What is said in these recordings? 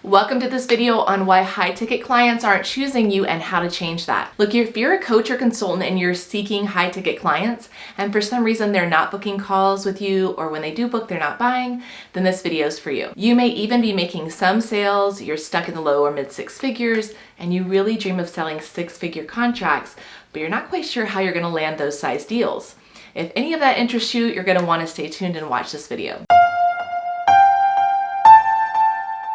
Welcome to this video on why high-ticket clients aren't choosing you and how to change that. Look, if you're a coach or consultant and you're seeking high-ticket clients and for some reason they're not booking calls with you, or when they do book, they're not buying, then this video is for you. You may even be making some sales, you're stuck in the low or mid six figures, and you really dream of selling six-figure contracts, but you're not quite sure how you're gonna land those size deals. If any of that interests you, you're gonna wanna stay tuned and watch this video.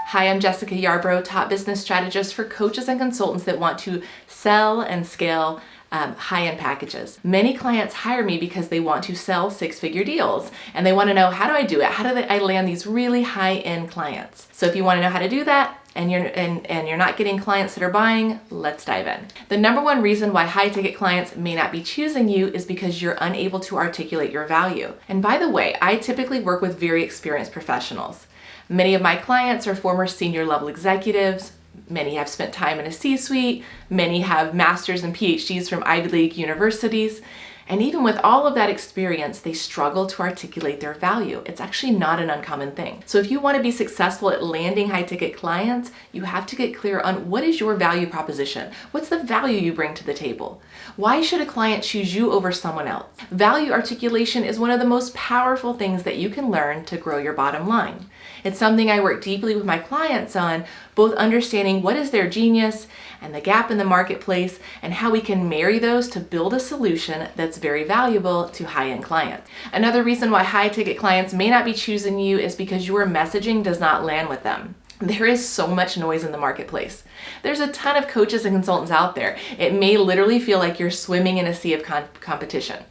Hi, I'm Jessica Yarbrough, top business strategist for coaches and consultants that want to sell and scale high-end packages. Many clients hire me because they want to sell six-figure deals and they want to know, how do I do it? How do I land these really high-end clients? So if you want to know how to do that and you're not getting clients that are buying, let's dive in. The number one reason why high-ticket clients may not be choosing you is because you're unable to articulate your value. And by the way, I typically work with very experienced professionals. Many of my clients are former senior level executives. Many have spent time in a C-suite. Many have masters and PhDs from Ivy League universities. And even with all of that experience, they struggle to articulate their value. It's actually not an uncommon thing. So if you want to be successful at landing high-ticket clients, you have to get clear on what is your value proposition? What's the value you bring to the table? Why should a client choose you over someone else? Value articulation is one of the most powerful things that you can learn to grow your bottom line. It's something I work deeply with my clients on, both understanding what is their genius and the gap in the marketplace and how we can marry those to build a solution that's very valuable to high-end clients. Another reason why high-ticket clients may not be choosing you is because your messaging does not land with them. There is so much noise in the marketplace. There's a ton of coaches and consultants out there. It may literally feel like you're swimming in a sea of competition.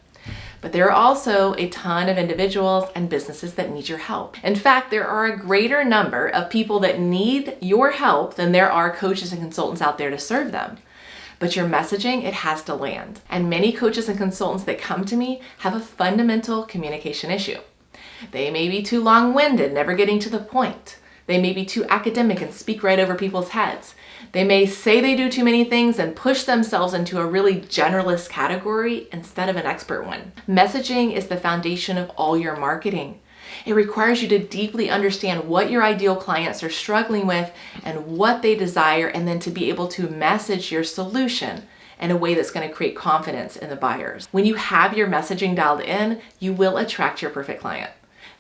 But there are also a ton of individuals and businesses that need your help. In fact, there are a greater number of people that need your help than there are coaches and consultants out there to serve them. But your messaging, it has to land. And many coaches and consultants that come to me have a fundamental communication issue. They may be too long-winded, never getting to the point. They may be too academic and speak right over people's heads. They may say they do too many things and push themselves into a really generalist category instead of an expert one. Messaging is the foundation of all your marketing. It requires you to deeply understand what your ideal clients are struggling with and what they desire, and then to be able to message your solution in a way that's going to create confidence in the buyers. When you have your messaging dialed in, you will attract your perfect client.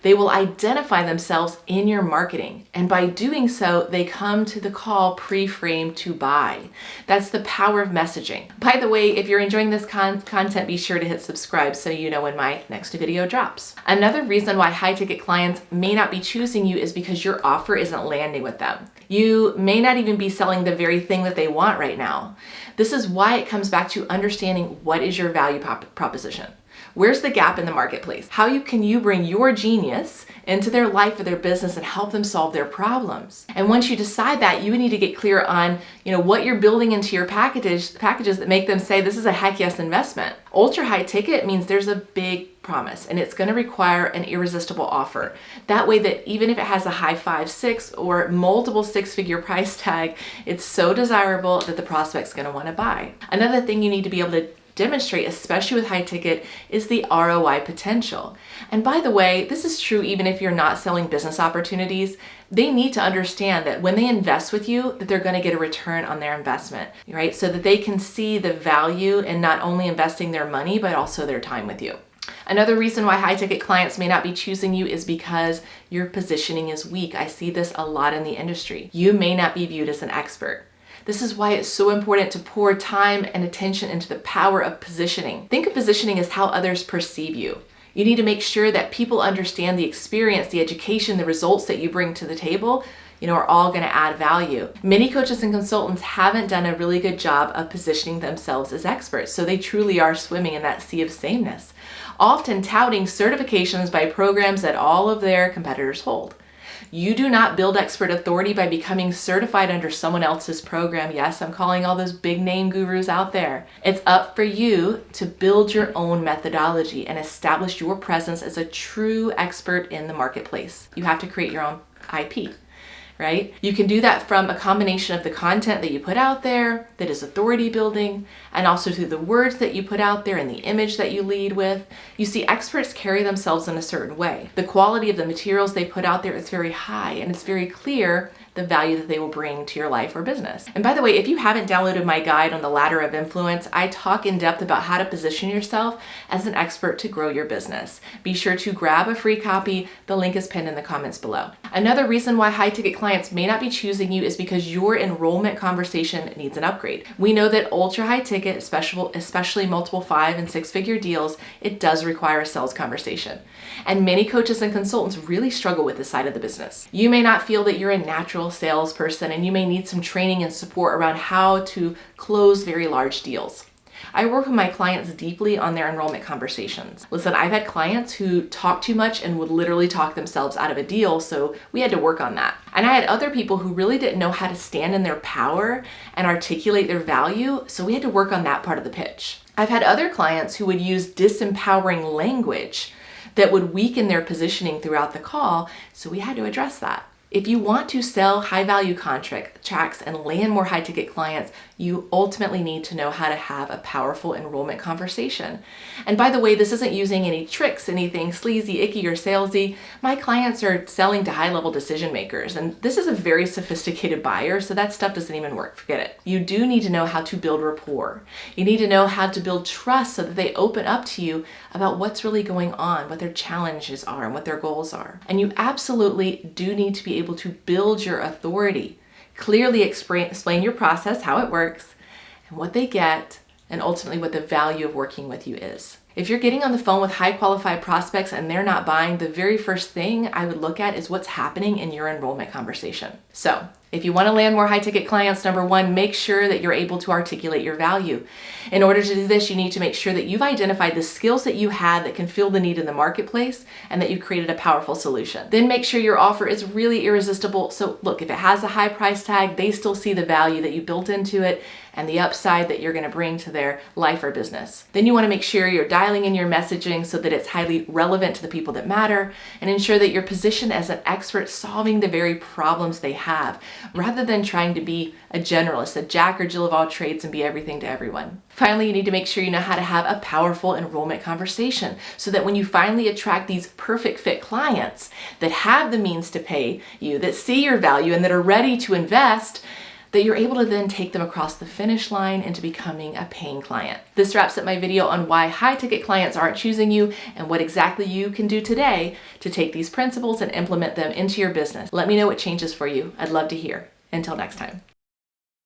They will identify themselves in your marketing, and by doing so, they come to the call pre-framed to buy. That's the power of messaging. By the way, if you're enjoying this content, be sure to hit subscribe so you know when my next video drops. Another reason why high-ticket clients may not be choosing you is because your offer isn't landing with them. You may not even be selling the very thing that they want right now. This is why it comes back to understanding what is your value proposition. Where's the gap in the marketplace? How can you bring your genius into their life or their business and help them solve their problems? And once you decide that, you need to get clear on, what you're building into your packages that make them say, this is a heck yes investment. Ultra high ticket means there's a big promise and it's going to require an irresistible offer. That way that even if it has a high 5, 6 or multiple six-figure price tag, it's so desirable that the prospect's going to want to buy. Another thing you need to be able to demonstrate, especially with high ticket, is the ROI potential. And by the way, this is true even if you're not selling business opportunities. They need to understand that when they invest with you, that they're going to get a return on their investment, right? So that they can see the value in not only investing their money, but also their time with you. Another reason why high-ticket clients may not be choosing you is because your positioning is weak. I see this a lot in the industry. You may not be viewed as an expert. This is why it's so important to pour time and attention into the power of positioning. Think of positioning as how others perceive you. You need to make sure that people understand the experience, the education, the results that you bring to the table, are all going to add value. Many coaches and consultants haven't done a really good job of positioning themselves as experts, so they truly are swimming in that sea of sameness, often touting certifications by programs that all of their competitors hold. You do not build expert authority by becoming certified under someone else's program. Yes, I'm calling all those big name gurus out there. It's up for you to build your own methodology and establish your presence as a true expert in the marketplace. You have to create your own IP. Right? You can do that from a combination of the content that you put out there that is authority building, and also through the words that you put out there and the image that you lead with. You see, experts carry themselves in a certain way. The quality of the materials they put out there is very high, and it's very clear the value that they will bring to your life or business. And by the way, if you haven't downloaded my guide on the ladder of influence, I talk in depth about how to position yourself as an expert to grow your business. Be sure to grab a free copy. The link is pinned in the comments below. Another reason why high ticket clients may not be choosing you is because your enrollment conversation needs an upgrade. We know that ultra high ticket, especially multiple 5 and 6 figure deals, it does require a sales conversation. And many coaches and consultants really struggle with this side of the business. You may not feel that you're a natural salesperson, and you may need some training and support around how to close very large deals. I work with my clients deeply on their enrollment conversations. Listen, I've had clients who talk too much and would literally talk themselves out of a deal, so we had to work on that. And I had other people who really didn't know how to stand in their power and articulate their value, so we had to work on that part of the pitch. I've had other clients who would use disempowering language that would weaken their positioning throughout the call, so we had to address that. If you want to sell high value contracts and land more high ticket clients, you ultimately need to know how to have a powerful enrollment conversation. And by the way, this isn't using any tricks, anything sleazy, icky, or salesy. My clients are selling to high level decision makers, and this is a very sophisticated buyer, so that stuff doesn't even work. Forget it. You do need to know how to build rapport. You need to know how to build trust so that they open up to you about what's really going on, what their challenges are, and what their goals are. And you absolutely do need to be able to build your authority. Clearly explain your process, how it works, and what they get, and ultimately what the value of working with you is. If you're getting on the phone with high qualified prospects and they're not buying, the very first thing I would look at is what's happening in your enrollment conversation. So if you want to land more high ticket clients, number one, make sure that you're able to articulate your value. In order to do this, you need to make sure that you've identified the skills that you had that can fill the need in the marketplace and that you created a powerful solution. Then make sure your offer is really irresistible. So look, if it has a high price tag, they still see the value that you built into it and the upside that you're going to bring to their life or business. Then you want to make sure you're dialing in your messaging so that it's highly relevant to the people that matter, and ensure that you're positioned as an expert solving the very problems they have, rather than trying to be a generalist, a jack or Jill of all trades and be everything to everyone. Finally, you need to make sure you know how to have a powerful enrollment conversation so that when you finally attract these perfect fit clients that have the means to pay you, that see your value and that are ready to invest, that you're able to then take them across the finish line into becoming a paying client. This wraps up my video on why high ticket clients aren't choosing you and what exactly you can do today to take these principles and implement them into your business. Let me know what changes for you. I'd love to hear. Until next time.